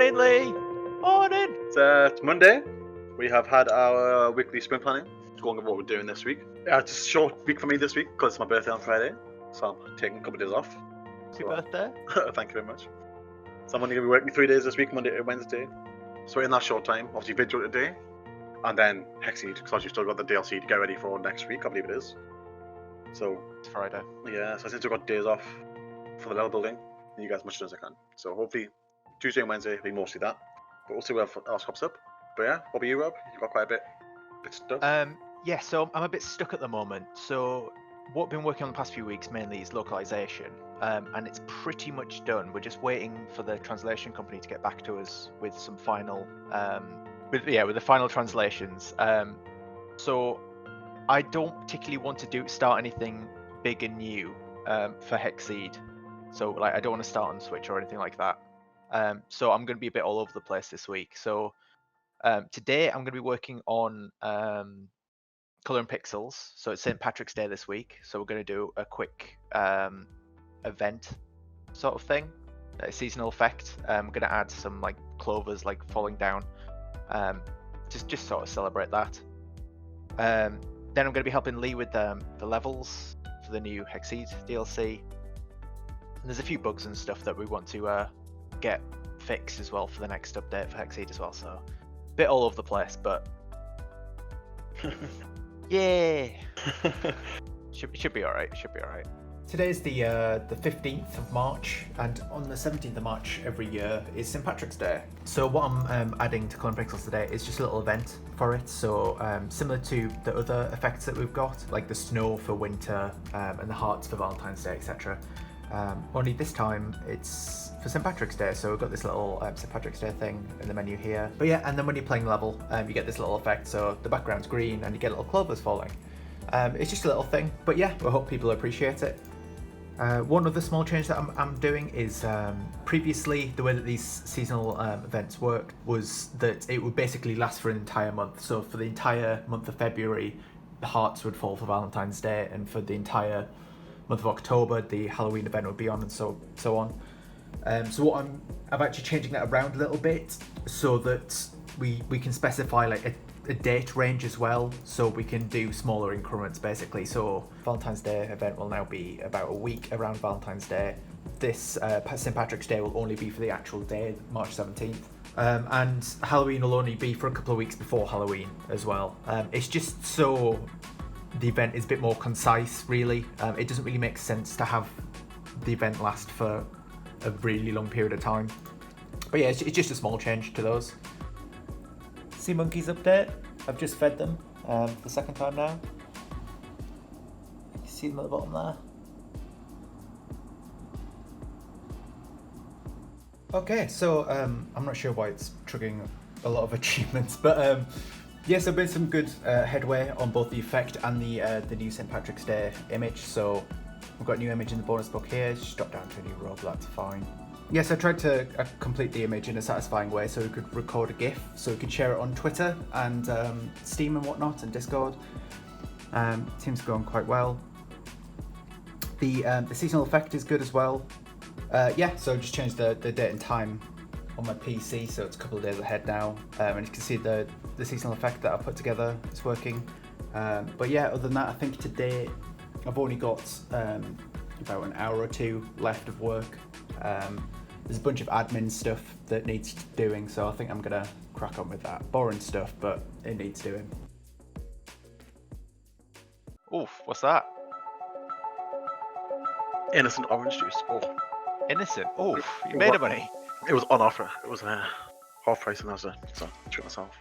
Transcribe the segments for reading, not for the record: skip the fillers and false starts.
Morning, Lee. Morning. It's Monday. We have had our weekly sprint planning, going over what we're doing this week. It's a short week for me this week because it's my birthday on Friday, so I'm taking a couple of days off. Happy birthday. Thank you very much. So I'm only going to be working 3 days this week, Monday to Wednesday. So in that short time, obviously video today, and then Hexseed, because you've still got the DLC to get ready for next week, I believe it is. So It's Friday. yeah, so since I've got days off for the level building, you guys as much as I can. So hopefully Tuesday and Wednesday will be mostly that. But we'll see what else pops up. But yeah, what about you, Rob? You've got quite a bit stuff. Yeah, so I'm a bit stuck at the moment. So what I've been working on the past few weeks mainly is localization, and it's pretty much done. We're just waiting for the translation company to get back to us with some final, with the final translations. So I don't particularly want to start anything big and new for Hexseed. So like I don't want to start on Switch or anything like that. So I'm going to be a bit all over the place this week. So today I'm going to be working on Color and Pixels. So it's St. Patrick's Day this week. So we're going to do a quick event sort of thing, a seasonal effect. I'm going to add some like clovers like falling down, just sort of celebrate that. Then I'm going to be helping Lee with the levels for the new Hexseed DLC. And there's a few bugs and stuff that we want to get fixed as well for the next update for Hexseed as well. So a bit all over the place, but yeah, should be all right. Should be all right. Today's the 15th of March, and on the 17th of March every year is St. Patrick's Day. So what I'm adding to Color and Pixels today is just a little event for it. So similar to the other effects that we've got, like the snow for winter and the hearts for Valentine's Day, etc. Only this time it's for St. Patrick's Day, so we've got this little St. Patrick's Day thing in the menu here. But yeah, and then when you're playing level, you get this little effect, so the background's green and you get little clovers falling. It's just a little thing, but yeah, we hope people appreciate it. One other small change that I'm doing is previously the way that these seasonal events worked was that it would basically last for an entire month. So for the entire month of February, the hearts would fall for Valentine's Day, and for the entire month of October, the Halloween event would be on, and so on. So what I'm actually changing that around a little bit so that we can specify like a date range as well, so we can do smaller increments basically. So Valentine's Day event will now be about a week around Valentine's Day. This St. Patrick's Day will only be for the actual day, March 17th. And Halloween will only be for a couple of weeks before Halloween as well. It's just so the event is a bit more concise, really. It doesn't really make sense to have the event last for a really long period of time. But yeah, it's just a small change to those. Sea monkeys update. I've just fed them the second time now. You can see them at the bottom there. Okay, so I'm not sure why it's triggering a lot of achievements, but yes, I've made some good headway on both the effect and the new St. Patrick's Day image. So we've got a new image in the bonus book here. Just drop down to a new row, but that's fine. Yes, I tried to complete the image in a satisfying way so we could record a GIF, so we could share it on Twitter and Steam and whatnot, and Discord. Seems going quite well. The seasonal effect is good as well. Yeah, so I just changed the date and time on my PC, so it's a couple of days ahead now. And you can see the seasonal effect that I put together is working. But yeah, other than that, I think today I've only got about an hour or two left of work. There's a bunch of admin stuff that needs doing, so I think I'm gonna crack on with that. Boring stuff, but it needs doing. Oof, what's that? Innocent orange juice. Oh, Innocent. Oof, you made of money. it was on offer. It was half price, and I was so I treat myself.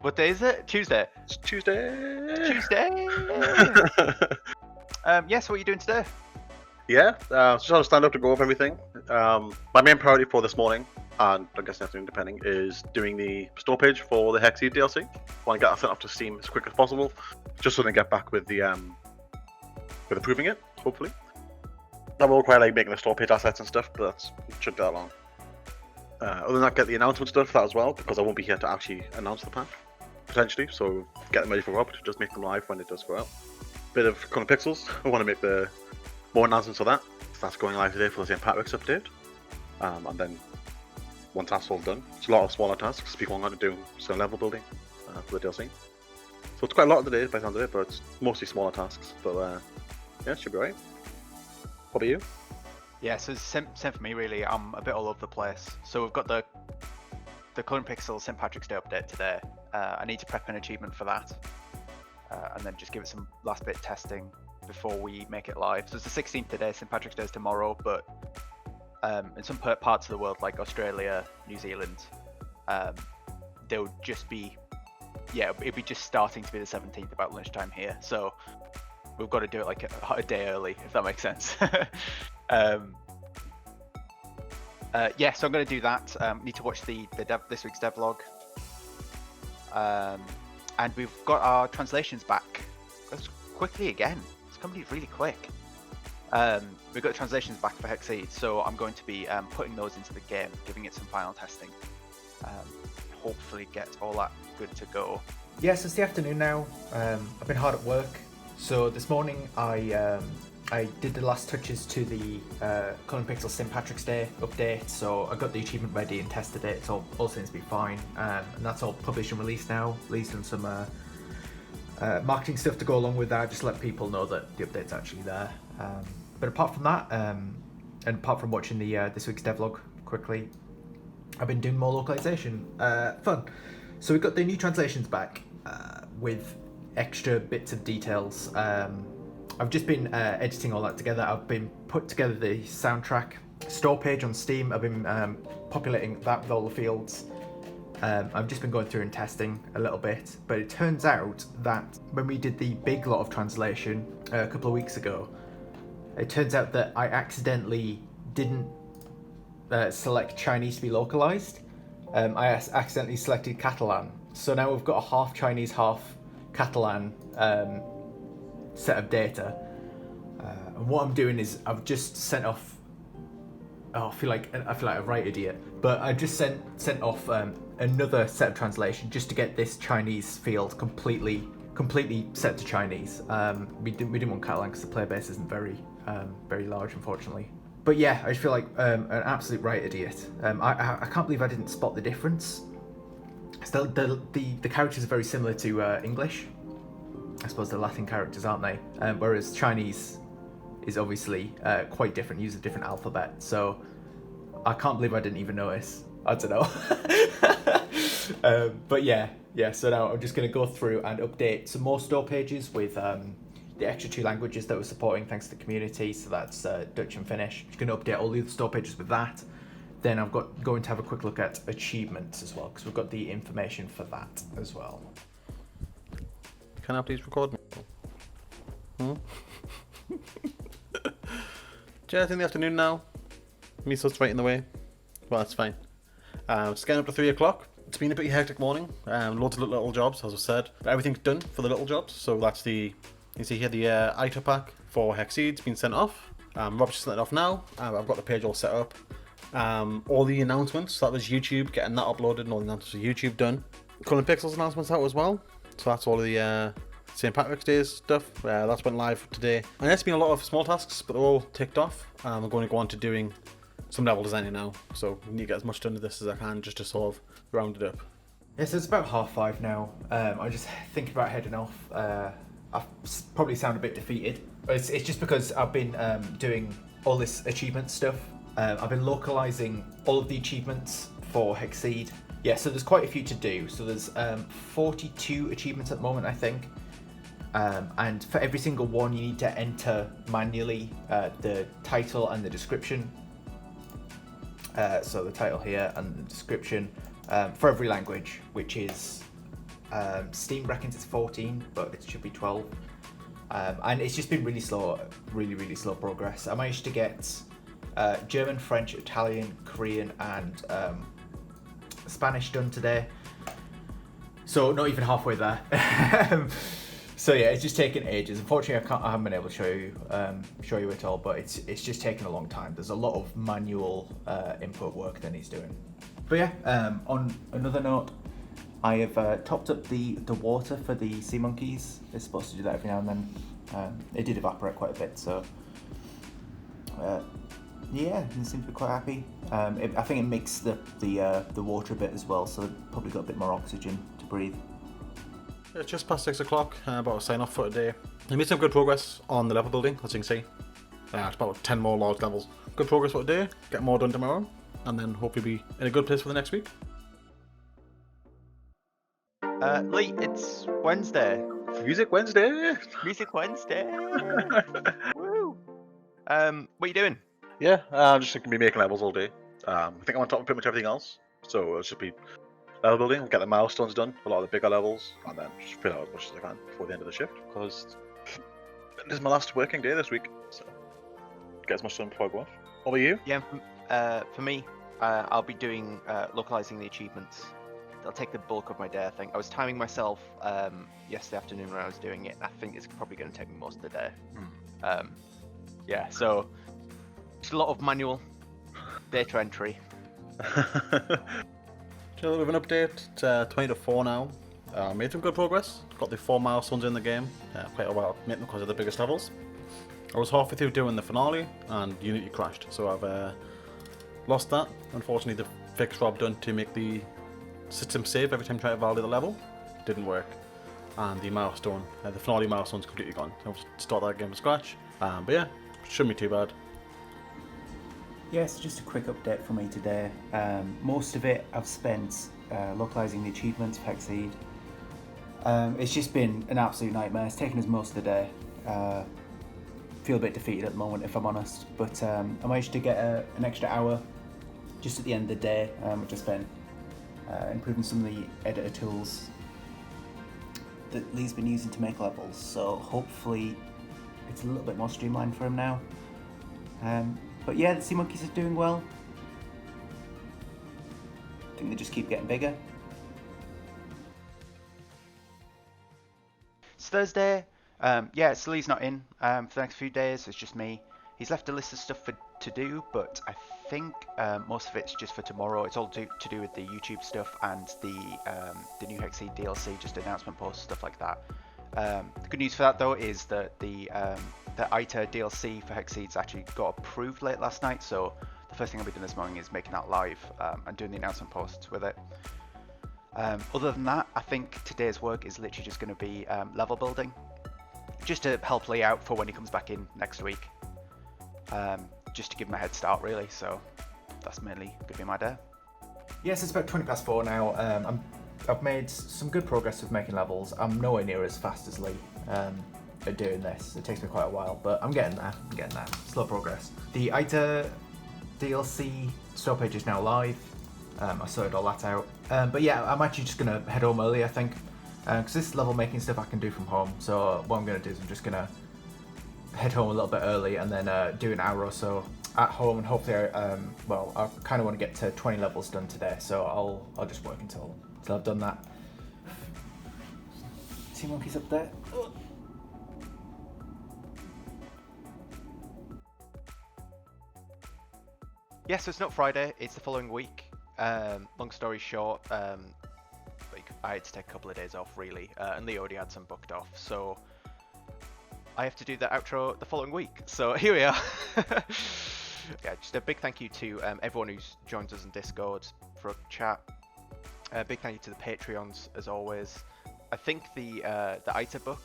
What day is it? Tuesday. It's Tuesday. Tuesday. Yes, what are you doing today? Yeah, just trying to stand up to go over everything. My main priority for this morning, and I guess afternoon depending, is doing the store page for the Hexseed DLC. I want to get that sent off to Steam as quick as possible, just so they get back with the with approving it, hopefully. That will require like making the store page assets and stuff, but that shouldn't take that long. Other than that, get the announcement stuff for that as well, because I won't be here to actually announce the pack, potentially, so get them ready for Rob to just make them live when it does go out. Bit of Color Pixels, I want to make the more announcements of that. So that's going live today for the St. Patrick's update. and then one task's all done. It's a lot of smaller tasks. People are going to do some level building for the DLC. So it's quite a lot today by the sound of it, but it's mostly smaller tasks. But yeah, it should be right. What about you? Yeah, so it's same for me really. I'm a bit all over the place. So we've got the Colouring Pixel St. Patrick's Day update today. I need to prep an achievement for that, and then just give it some last bit testing before we make it live. So it's the 16th today. St. Patrick's Day is tomorrow, but in some parts of the world like Australia, New Zealand, they'll just be, it'll be just starting to be the 17th about lunchtime here. So we've got to do it like a day early, if that makes sense. Yeah, so I'm going to do that. Need to watch this week's devlog. And we've got our translations back. Goes quickly again. This company's really quick. We've got the translations back for Hexseed, so I'm going to be putting those into the game, giving it some final testing. Hopefully get all that good to go. Yes, it's the afternoon now. I've been hard at work. So this morning I did the last touches to the Colouring Pixel St. Patrick's Day update, so I got the achievement ready and tested it. It's all seems to be fine, and that's all published and released now. Released and some marketing stuff to go along with that, just let people know that the update's actually there. But apart from that, and apart from watching the this week's devlog quickly, I've been doing more localization. Fun. So we've got the new translations back with extra bits of details. I've just been editing all that together. I've been put together the soundtrack store page on Steam. I've been populating that with all the fields. I've just been going through and testing a little bit, but it turns out that when we did the big lot of translation a couple of weeks ago, it turns out that I accidentally didn't select Chinese to be localized. I accidentally selected Catalan. So now we've got a half Chinese, half Catalan set of data. And what I'm doing is I've just sent off. I feel like a right idiot, but I just sent off another set of translation just to get this Chinese field completely set to Chinese. We didn't want Catalan because the player base isn't very large, unfortunately. But yeah, I just feel like an absolute right idiot. I can't believe I didn't spot the difference. Still, the characters are very similar to English. I suppose they're Latin characters, aren't they? Whereas Chinese is obviously quite different, use a different alphabet. So I can't believe I didn't even notice. I don't know. But yeah. So now I'm just going to go through and update some more store pages with the extra 2 languages that we're supporting thanks to the community. So that's Dutch and Finnish. I'm going to update all the other store pages with that. Then I'm going to have a quick look at achievements as well, because we've got the information for that as well. Can I please record me? Just in the afternoon now. Miso's right in the way. Well, that's fine. It's getting up to 3 o'clock. It's been a pretty hectic morning. Loads of little jobs, as I said. But everything's done for the little jobs. So that's you see here the Iter pack for Hexseed's been sent off. Rob's just sent it off now. I've got the page all set up. All the announcements, that was YouTube, getting that uploaded, and all the announcements for YouTube done. Colouring Pixel's announcements out as well. So that's all the St. Patrick's Day stuff. That's went live today. And it's been a lot of small tasks, but they're all ticked off. I'm going to go on to doing some level designing now. So I need to get as much done of this as I can just to sort of round it up. Yeah, so it's about 5:30 now. I'm just thinking about heading off. I probably sound a bit defeated. It's just because I've been doing all this achievement stuff. I've been localizing all of the achievements for Hexseed. Yeah, so there's quite a few to do. So there's 42 achievements at the moment, I think. And for every single one, you need to enter manually the title and the description. So the title here and the description for every language, which is Steam reckons it's 14, but it should be 12. And it's just been really slow, really slow progress. I managed to get German, French, Italian, Korean, and Spanish done today. So not even halfway there. So yeah, it's just taken ages. Unfortunately, I haven't been able to show you it all, but it's just taken a long time. There's a lot of manual input work that he's doing. But yeah, on another note, I have topped up the water for the sea monkeys. It's supposed to do that every now and then. It did evaporate quite a bit, so Yeah, they seem to be quite happy. I think it makes the water a bit as well, so they've probably got a bit more oxygen to breathe. It's just past 6 o'clock, about to sign off for today. We made some good progress on the level building, as you can see. It's about 10 more large levels. Good progress for today, get more done tomorrow, and then hopefully be in a good place for the next week. Lee, it's Wednesday. Music Wednesday! Music Wednesday. Woo! What are you doing? Yeah, I'm just going to be making levels all day. I think I'm on top of pretty much everything else, so it'll just be level building, get the milestones done, a lot of the bigger levels, and then just fill out as much as I can before the end of the shift, because this is my last working day this week, so get as much done before I go off. What about you? Yeah, for me, I'll be doing localizing the achievements. That'll take the bulk of my day, I think. I was timing myself yesterday afternoon when I was doing it. I think it's probably going to take me most of the day. Yeah, so just a lot of manual data entry. So with an update, it's 20 to 4 now. Made some good progress. Got the 4 milestones in the game. Quite a while making them because of the biggest levels. I was halfway through doing the finale and Unity crashed, so I've lost that. Unfortunately, the fix Rob done to make the system save every time you try to validate the level didn't work, and the milestone, the finale milestone's completely gone. So I'll have to start that game from scratch. But yeah, shouldn't be too bad. Yes, just a quick update for me today. Most of it I've spent localizing the achievements for Hexseed. It's just been an absolute nightmare. It's taken us most of the day. Feel a bit defeated at the moment, if I'm honest, but I managed to get an extra hour just at the end of the day, which I spent improving some of the editor tools that Lee's been using to make levels, so hopefully it's a little bit more streamlined for him now. But yeah, the Sea Monkeys are doing well. I think they just keep getting bigger. It's Thursday. Yeah, so Lee's not in for the next few days. It's just me. He's left a list of stuff to do, but I think most of it's just for tomorrow. It's all to do with the YouTube stuff and the new Hexseed DLC, just announcement posts, stuff like that. The good news for that though is that the Iter DLC for Hexseed's actually got approved late last night, so the first thing I'll be doing this morning is making that live and doing the announcement posts with it. Other than that, I think today's work is literally just going to be level building, just to help Lee out for when he comes back in next week, just to give him a head start really, so that's mainly going to be my day. Yes, it's about 20 past 4 now. I've made some good progress with making levels. I'm nowhere near as fast as Lee at doing this. It takes me quite a while, but I'm getting there. Slow progress. The Iter DLC store page is now live. I sorted all that out. But yeah, I'm actually just going to head home early, I think. Because this level making stuff I can do from home. So what I'm going to do is I'm just going to head home a little bit early and then do an hour or so at home, and hopefully I kind of want to get to 20 levels done today, so I'll just work until I've done that. Sea Monkeys up there. Yeah, so it's not Friday, it's the following week. Long story short, I had to take a couple of days off really, and Lee already had some booked off, so I have to do the outro the following week. So here we are. Yeah, just a big thank you to everyone who's joined us in Discord for a chat. A big thank you to the Patreons as always. I think the Iter book,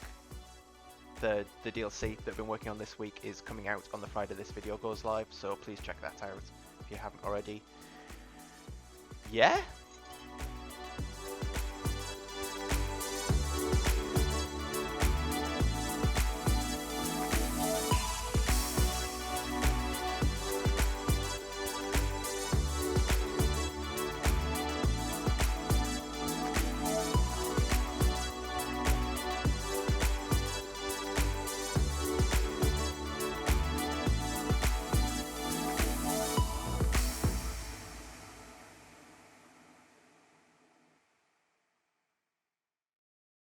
the DLC that I've been working on this week, is coming out on the Friday this video goes live, so please check that out if you haven't already. Yeah,